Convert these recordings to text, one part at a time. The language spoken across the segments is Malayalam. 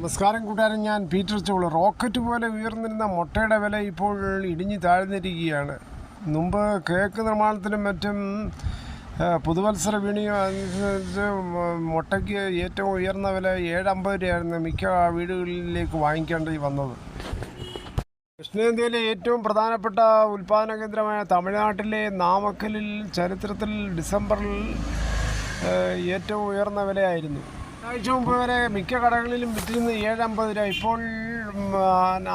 നമസ്കാരം കൂട്ടുകാരൻ, ഞാൻ പീറ്റർ ചോള്. റോക്കറ്റ് പോലെ ഉയർന്നിരുന്ന മുട്ടയുടെ വില ഇപ്പോൾ ഇടിഞ്ഞ് താഴ്ന്നിരിക്കുകയാണ്. മുമ്പ് കേക്ക് നിർമ്മാണത്തിനും മറ്റും പുതുവത്സര വിപണിയും അനുസരിച്ച് മുട്ടയ്ക്ക് ഏറ്റവും ഉയർന്ന വില 7.50 രൂപയായിരുന്നു മിക്ക വീടുകളിലേക്ക് വാങ്ങിക്കേണ്ടി വന്നത്. ദക്ഷിണേന്ത്യയിലെ ഏറ്റവും പ്രധാനപ്പെട്ട ഉൽപ്പാദന കേന്ദ്രമായ തമിഴ്നാട്ടിലെ നാമക്കലിൽ ചരിത്രത്തിൽ ഡിസംബറിൽ ഏറ്റവും ഉയർന്ന വിലയായിരുന്നു. ആഴ്ച മുമ്പ് വരെ മിക്ക കടകളിലും വിറ്റിരുന്ന 7.50 രൂപ, ഇപ്പോൾ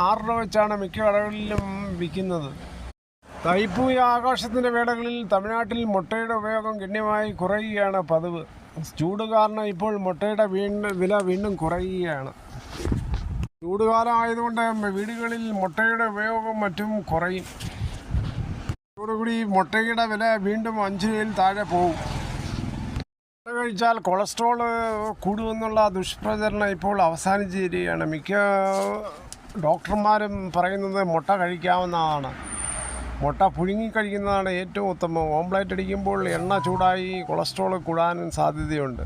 6 രൂപ വെച്ചാണ് മിക്ക കടകളിലും വിൽക്കുന്നത്. തൈപ്പൂയ ആഘോഷത്തിൻ്റെ വേളകളിൽ തമിഴ്നാട്ടിൽ മുട്ടയുടെ ഉപയോഗം ഗണ്യമായി കുറയുകയാണ് പതിവ്. ചൂട് കാരണം ഇപ്പോൾ മുട്ടയുടെ വില വീണ്ടും കുറയുകയാണ്. ചൂടുകാലം ആയതുകൊണ്ട് വീടുകളിൽ മുട്ടയുടെ ഉപയോഗം മറ്റും കുറയും. ഇതോടുകൂടി മുട്ടയുടെ വില വീണ്ടും 5 രൂപയിൽ താഴെ പോകും. മുട്ട കഴിച്ചാൽ കൊളസ്ട്രോൾ കൂടുമെന്നുള്ള ദുഷ്പ്രചരണം ഇപ്പോൾ അവസാനിച്ചിരിക്കുകയാണ്. മിക്ക ഡോക്ടർമാരും പറയുന്നത് മുട്ട കഴിക്കാവുന്നതാണ്. മുട്ട പുഴുങ്ങി കഴിക്കുന്നതാണ് ഏറ്റവും ഉത്തമം. ഓംപ്ലേറ്റ് അടിക്കുമ്പോൾ എണ്ണ ചൂടായി കൊളസ്ട്രോൾ കൂടാനും സാധ്യതയുണ്ട്.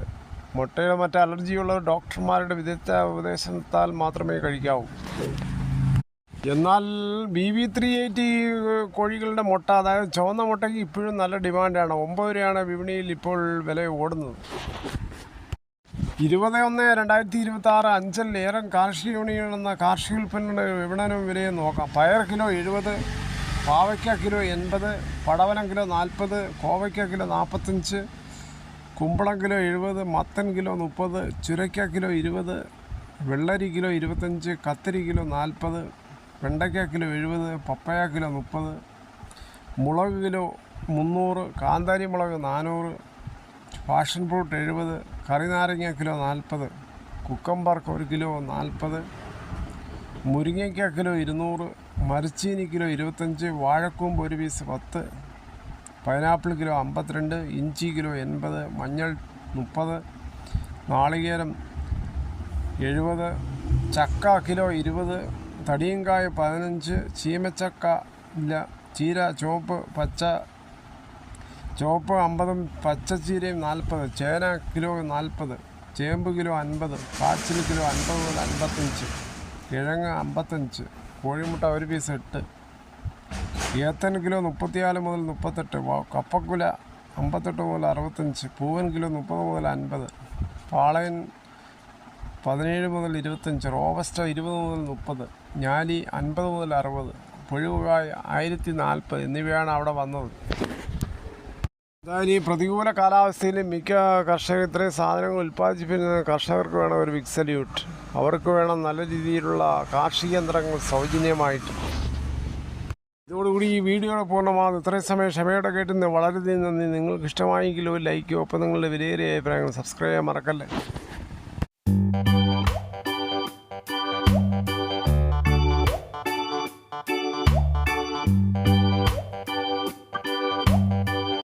മുട്ടയുടെ മറ്റ് അലർജിയുള്ള ഡോക്ടർമാരുടെ വിദഗ്ധ ഉപദേശത്താൽ മാത്രമേ കഴിക്കാവൂ. എന്നാൽ BB380 കോഴികളുടെ മുട്ട, അതായത് ചുവന്ന മുട്ടയ്ക്ക് ഇപ്പോഴും നല്ല ഡിമാൻഡാണ്. 9 രൂപയാണ് വിപണിയിൽ ഇപ്പോൾ വില ഓടുന്നത്. 21/1/2026 അഞ്ചൽ ഏറം കാർഷിക യൂണിയൻ എന്ന കാർഷിക ഉൽപ്പന്ന വിപണനം വിലയും നോക്കാം. പയർ കിലോ 70, പാവയ്ക്ക കിലോ 80, പടവലം കിലോ 40, കോവയ്ക്ക കിലോ 45, കുമ്പളം കിലോ 70, മത്തൻ കിലോ 30, ചുരയ്ക്ക കിലോ 20, വെള്ളരി കിലോ 25, കത്തിരി കിലോ 40, വെണ്ടയ്ക്ക കിലോ 70, പപ്പയ കിലോ 30, മുളക് കിലോ 300, കാന്താരി മുളക് 400, പാഷൻ ഫ്രൂട്ട് 70, കറിനാരങ്ങ കിലോ 40, കുക്കമ്പർ 1 കിലോ 40, മുരിങ്ങയ്ക്ക കിലോ 200, മരച്ചീനി കിലോ 25, വാഴക്കൂമ്പ് 1 പീസ് 10, പൈനാപ്പിൾ കിലോ 52, ഇഞ്ചി കിലോ 80, മഞ്ഞൾ 30, നാളികേരം 70, ചക്ക കിലോ 20, തടിയങ്കായ 15, ചീമച്ചക്ക ഇല്ല, ചീര ചുവപ്പ് 50, പച്ചച്ചീരയും 40, ചേന കിലോ 40, ചേമ്പ് കിലോ 50, കാച്ചിൽ കിലോ 50 മുതൽ 55, കിഴങ്ങ് 55, കോഴിമുട്ട 1 പീസ് 8, ഏത്തൻ കിലോ 34 മുതൽ 38, കപ്പക്കുല 58 മുതൽ 65, പൂവൻ കിലോ 30 മുതൽ 50, പാളയൻ 17 മുതൽ 25, റോബസ്റ്റ 20 മുതൽ 30, ഞാലി 50 മുതൽ 60, പുഴുവായ 1040 എന്നിവയാണ് അവിടെ വന്നത്. അതായത് ഈ പ്രതികൂല കാലാവസ്ഥയിൽ മിക്ക കർഷകർ ഇത്രയും സാധനങ്ങൾ ഉൽപ്പാദിപ്പിക്കുന്ന കർഷകർക്ക് വേണം ഒരു ബിഗ് സല്യൂട്ട്. അവർക്ക് വേണം നല്ല രീതിയിലുള്ള കാർഷിക യന്ത്രങ്ങൾ സൗജന്യമായിട്ട്. ഇതോടുകൂടി ഈ വീഡിയോ പൂർണ്ണമാകുന്നു. ഇത്രയും സമയം ക്ഷമയോടെ കേട്ടുന്ന വളരെയധികം നന്ദി. നിങ്ങൾക്ക് ഇഷ്ടമായെങ്കിൽ ഒരു ലൈക്കോ, ഒപ്പം നിങ്ങളുടെ വിലയേറിയ അഭിപ്രായങ്ങൾ സബ്സ്ക്രൈബ് ചെയ്യാൻ മറക്കല്ലേ.